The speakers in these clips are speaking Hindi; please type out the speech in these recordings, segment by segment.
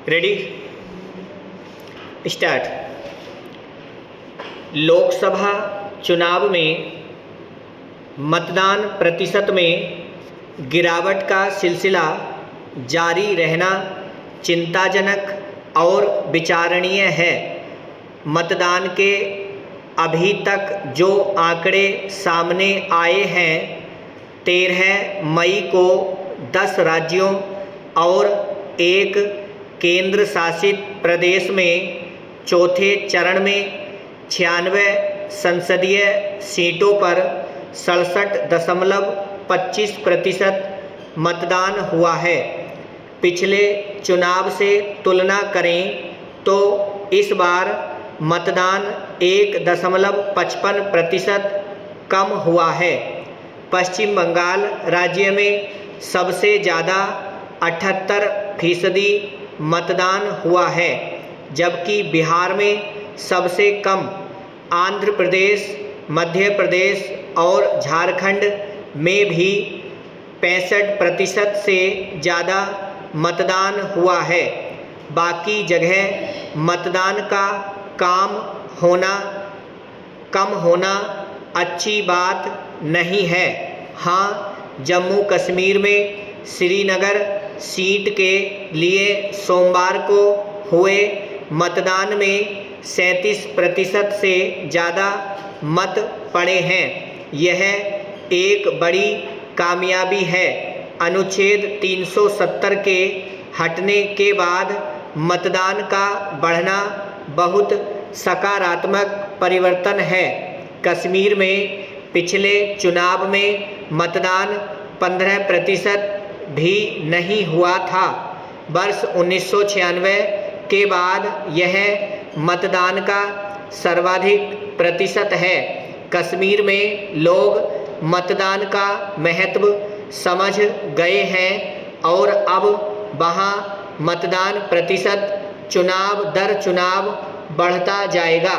Ready start. लोकसभा चुनाव में मतदान प्रतिशत में गिरावट का सिलसिला जारी रहना चिंताजनक और विचारणीय है। मतदान के अभी तक जो आंकड़े सामने आए हैं, 13 मई को 10 राज्यों और एक केंद्र शासित प्रदेश में चौथे चरण में 96 संसदीय सीटों पर 67.25% मतदान हुआ है। पिछले चुनाव से तुलना करें तो इस बार मतदान 1.55% कम हुआ है। पश्चिम बंगाल राज्य में सबसे ज़्यादा 78% मतदान हुआ है, जबकि बिहार में सबसे कम। आंध्र प्रदेश, मध्य प्रदेश और झारखंड में भी 65% से ज़्यादा मतदान हुआ है। बाकी जगह मतदान का कम होना अच्छी बात नहीं है। हाँ, जम्मू कश्मीर में श्रीनगर सीट के लिए सोमवार को हुए मतदान में 37% से ज़्यादा मत पड़े हैं। यह एक बड़ी कामयाबी है। अनुच्छेद 370 के हटने के बाद मतदान का बढ़ना बहुत सकारात्मक परिवर्तन है। कश्मीर में पिछले चुनाव में मतदान 15% भी नहीं हुआ था। वर्ष 1996 के बाद यह मतदान का सर्वाधिक प्रतिशत है। कश्मीर में लोग मतदान का महत्व समझ गए हैं और अब वहाँ मतदान प्रतिशत चुनाव दर चुनाव बढ़ता जाएगा।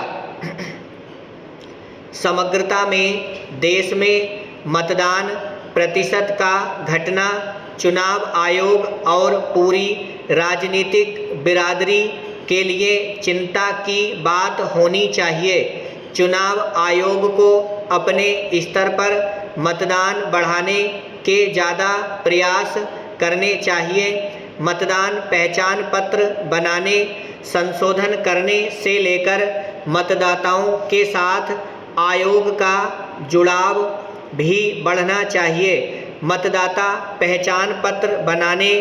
समग्रता में देश में मतदान प्रतिशत का घटना चुनाव आयोग और पूरी राजनीतिक बिरादरी के लिए चिंता की बात होनी चाहिए। चुनाव आयोग को अपने स्तर पर मतदान बढ़ाने के ज़्यादा प्रयास करने चाहिए। मतदान पहचान पत्र बनाने, संशोधन करने से लेकर मतदाताओं के साथ आयोग का जुड़ाव भी बढ़ना चाहिए। मतदाता पहचान पत्र बनाने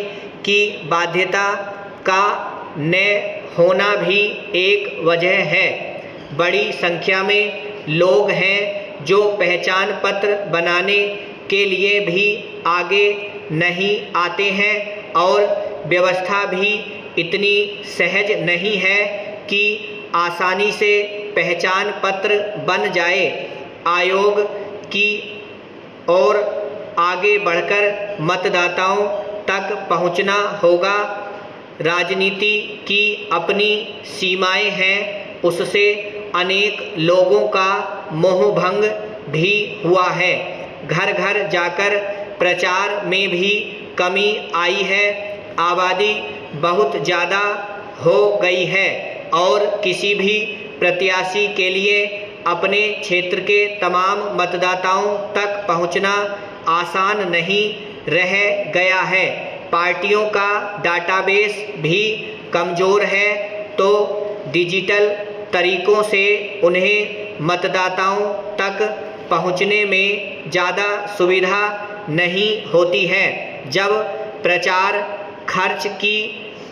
की बाध्यता का न होना भी एक वजह है। बड़ी संख्या में लोग हैं जो पहचान पत्र बनाने के लिए भी आगे नहीं आते हैं और व्यवस्था भी इतनी सहज नहीं है कि आसानी से पहचान पत्र बन जाए। आयोग की ओर आगे बढ़कर मतदाताओं तक पहुंचना होगा। राजनीति की अपनी सीमाएं हैं, उससे अनेक लोगों का मोहभंग भी हुआ है। घर घर जाकर प्रचार में भी कमी आई है। आबादी बहुत ज़्यादा हो गई है और किसी भी प्रत्याशी के लिए अपने क्षेत्र के तमाम मतदाताओं तक पहुंचना आसान नहीं रह गया है। पार्टियों का डाटाबेस भी कमज़ोर है, तो डिजिटल तरीक़ों से उन्हें मतदाताओं तक पहुंचने में ज़्यादा सुविधा नहीं होती है। जब प्रचार खर्च की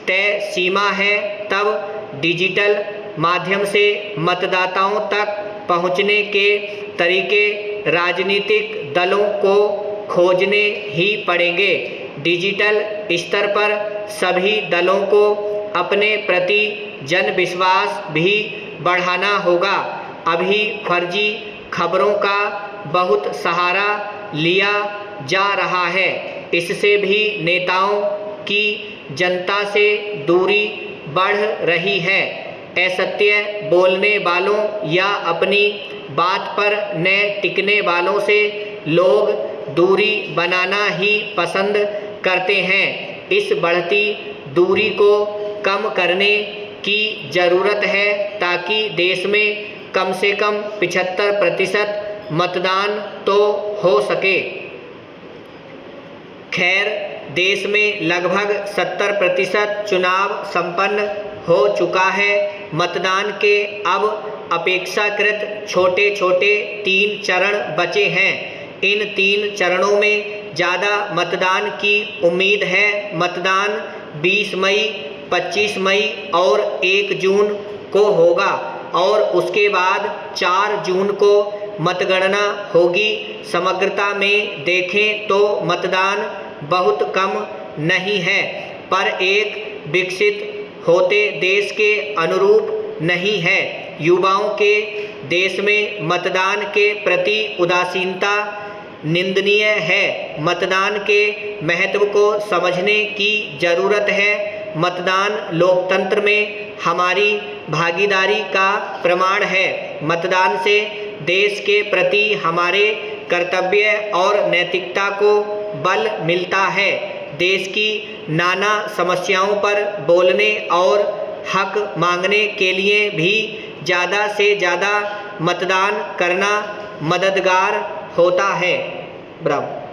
तय सीमा है, तब डिजिटल माध्यम से मतदाताओं तक पहुंचने के तरीके राजनीतिक दलों को खोजने ही पड़ेंगे। डिजिटल स्तर पर सभी दलों को अपने प्रति जनविश्वास भी बढ़ाना होगा। अभी फर्जी खबरों का बहुत सहारा लिया जा रहा है। इससे भी नेताओं की जनता से दूरी बढ़ रही है। असत्य बोलने वालों या अपनी बात पर न टिकने वालों से लोग दूरी बनाना ही पसंद करते हैं। इस बढ़ती दूरी को कम करने की ज़रूरत है ताकि देश में कम से कम 75% मतदान तो हो सके। खैर, देश में लगभग 70% चुनाव संपन्न हो चुका है। मतदान के अब अपेक्षाकृत छोटे छोटे 3 चरण बचे हैं। इन 3 चरणों में ज़्यादा मतदान की उम्मीद है। मतदान 20 मई, 25 मई और 1 जून को होगा और उसके बाद 4 जून को मतगणना होगी। समग्रता में देखें तो मतदान बहुत कम नहीं है, पर एक विकसित होते देश के अनुरूप नहीं है। युवाओं के देश में मतदान के प्रति उदासीनता निंदनीय है। मतदान के महत्व को समझने की ज़रूरत है। मतदान लोकतंत्र में हमारी भागीदारी का प्रमाण है। मतदान से देश के प्रति हमारे कर्तव्य और नैतिकता को बल मिलता है। देश की नाना समस्याओं पर बोलने और हक मांगने के लिए भी ज़्यादा से ज़्यादा मतदान करना मददगार होता है। ब्रावो।